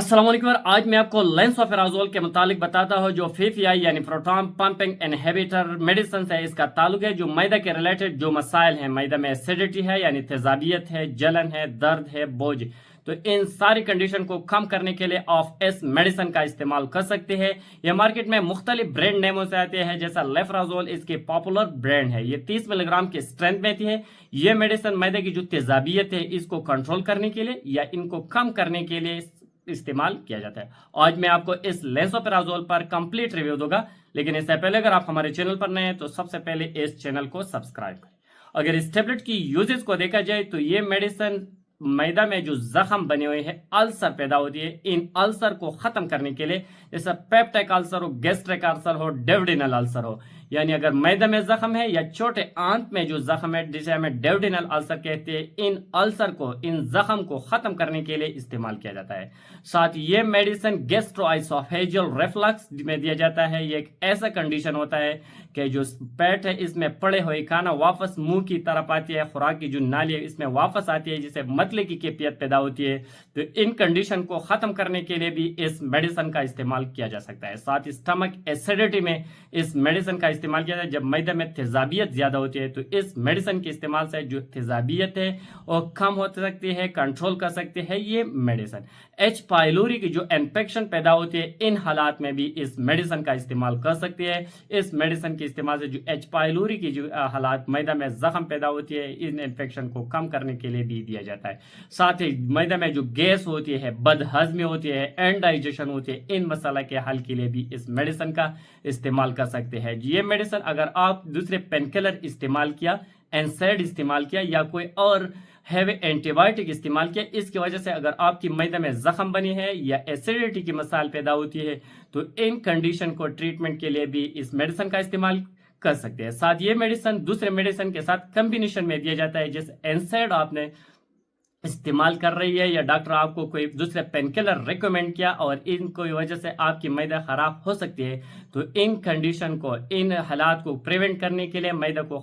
अस्सलाम वालेकुम। आज मैं आपको लेंसोफेराजोल के मुतालिक बताता हूँ जो पीपीआई यानी प्रोटॉन पंपिंग इनहिबिटर मेडिसिन है, इसका ताल्लुक है जो मैदा के रिलेटेड जो मसाइल हैं, मैदा में एसिडिटी है यानी तेजाबियत है, जलन है, दर्द है, बोझ, तो इन सारी कंडीशन को कम करने के लिए आप इस मेडिसिन का इस्तेमाल कर सकते हैं। यह मार्केट में मुख्तलिफ ब्रांड नेमों से आते हैं, जैसा लेफ्राजोल इसकी पॉपुलर ब्रांड है। ये 30 मिलीग्राम की स्ट्रेंथ में है। ये मेडिसिन मैदे की जो तेजाबियत है इसको कंट्रोल करने के लिए या इनको कम करने के लिए इस्तेमाल किया जाता है। आज मैं आपको इस लेंसोपेराजोल पर कंप्लीट रिव्यू दूंगा, लेकिन इससे पहले अगर आप हमारे चैनल पर नए हैं तो सबसे पहले इस चैनल को सब्सक्राइब करें। अगर इस टेबलेट की यूजेस को देखा जाए तो ये मेडिसिन मैदा में जो जख्म बने हुए हैं, अल्सर पैदा होती है, इन अल्सर को खत्म करने के लिए, जैसा पेप्टिक अल्सर हो, गैस्ट्रिक अल्सर हो, डेवडिनल अल्सर हो, यानी अगर मैदा में जख्म है या छोटे आंत में जो जख्म है जिसे हमें डेवडिनल अल्सर कहते हैं, इन अल्सर को, इन जख्म को खत्म करने के लिए इस्तेमाल किया जाता है। साथ ये मेडिसिन गैस्ट्रोएसोफेजियल रिफ्लक्स में दिया जाता है। ये एक ऐसा कंडीशन होता है कि जो पेट है इसमें पड़े हुए खाना वापस मुंह की तरफ आती है, खुराक की जो नाली है इसमें वापस आती है, जिससे मतले की कैफियत पैदा होती है। तो इन कंडीशन को खत्म करने के लिए भी इस मेडिसिन का इस्तेमाल किया जा सकता है। साथ ही स्टमक एसिडिटी में इस मेडिसिन का इस्तेमाल किया जाता है। जब मैदे में तेजाबियत ज्यादा होती है तो इस मेडिसिन के इस्तेमाल से जो तेजाबियत है वो कम हो सकती है, कंट्रोल कर सकती है ये मेडिसिन। एच पाइलोरी की जो इन्फेक्शन पैदा होती है, इन हालात में भी इस मेडिसिन का इस्तेमाल कर सकती है। इस मेडिसिन के इस्तेमाल से जो एच पाइलोरी की जो हालात, मैदा में जख्म पैदा होती है, इन इन्फेक्शन को कम करने के लिए भी दिया जाता है। साथ ही मैदा में जो गैस होती है, बदहजमी होती है, इनडाइजेशन होती है, इन मसाला के हल के लिए भी इस मेडिसिन का इस्तेमाल कर सकते हैं। ये मेडिसिन अगर आप दूसरे पेनकिलर इस्तेमाल किया, एनसेड इस्तेमाल किया या कोई और हैवी एंटीबायोटिक इस्तेमाल किया, इसकी वजह से अगर आपकी मैदा में जख्म बनी है या एसिडिटी की मसाइल पैदा होती है, तो इन कंडीशन को ट्रीटमेंट के लिए भी इस मेडिसिन का इस्तेमाल कर सकते हैं। साथ ये मेडिसिन दूसरे मेडिसिन के साथ कॉम्बिनेशन में दिया जाता है। जैसे एनसेड आपने इस्तेमाल कर रही है या डॉक्टर आपको कोई दूसरे पेनकिलर रिकमेंड किया और इनको वजह से आपकी मैदा खराब हो सकती है, तो इन कंडीशन को, इन हालात को प्रिवेंट करने के लिए, मैदा को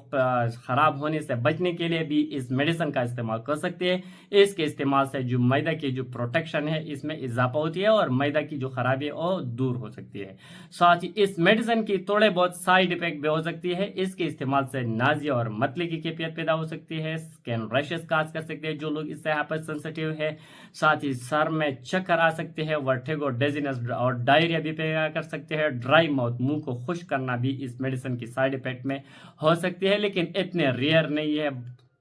खराब होने से बचने के लिए भी इस मेडिसिन का इस्तेमाल कर सकते हैं। इसके इस्तेमाल से जो मैदा की जो प्रोटेक्शन है इसमें इजाफा होती है और मैदा की जो खराबी है वो दूर हो सकती है। साथ ही इस मेडिसिन की थोड़े बहुत साइड इफेक्ट भी हो सकती है। इसके इस्तेमाल से नाजिया और मतले की कैफियत पैदा हो सकती है, स्किन रैशेस काज कर सकते हैं जो लोग हाइपर सेंसिटिव है। साथ ही सर में चक्कर आ सकते हैं, वर्टिगो, डिजीनेस और डायरिया भी पैदा कर सकते हैं। ड्राई माउथ, मुंह को खुश्क करना भी इस मेडिसिन की साइड इफेक्ट में हो सकती है, लेकिन इतने रेयर नहीं है,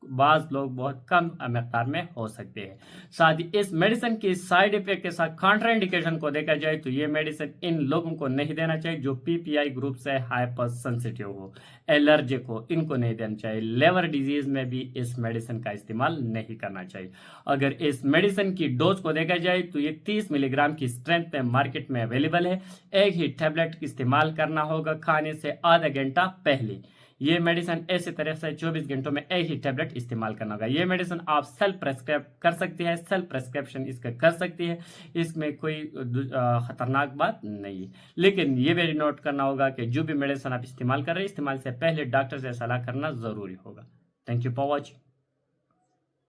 बाज लोग बहुत कम मकदार में हो सकते हैं। साथ ही इस मेडिसिन की साइड इफेक्ट के साथ कॉन्ट्राइंडिकेशन को देखा जाए तो ये मेडिसिन इन लोगों को नहीं देना चाहिए जो पीपीआई ग्रुप से हाइपर सेंसिटिव हो, एलर्जिक हो, इनको नहीं देना चाहिए। लिवर डिजीज में भी इस मेडिसिन का इस्तेमाल नहीं करना चाहिए। अगर इस मेडिसिन की डोज को देखा जाए तो ये 30 मिलीग्राम की स्ट्रेंथ में मार्केट में अवेलेबल है। एक ही टैबलेट इस्तेमाल करना होगा खाने से आधा घंटा पहले। ये मेडिसिन ऐसे तरह से 24 घंटों में एक ही टैबलेट इस्तेमाल करना होगा। ये मेडिसिन आप सेल्फ प्रेस्क्राइब कर सकते हैं, सेल्फ प्रेस्क्रिप्शन इसका कर सकती है, इसमें कोई खतरनाक बात नहीं है। लेकिन ये भी नोट करना होगा कि जो भी मेडिसिन आप इस्तेमाल कर रहे हैं, इस्तेमाल से पहले डॉक्टर से सलाह करना जरूरी होगा। Thank you for watching.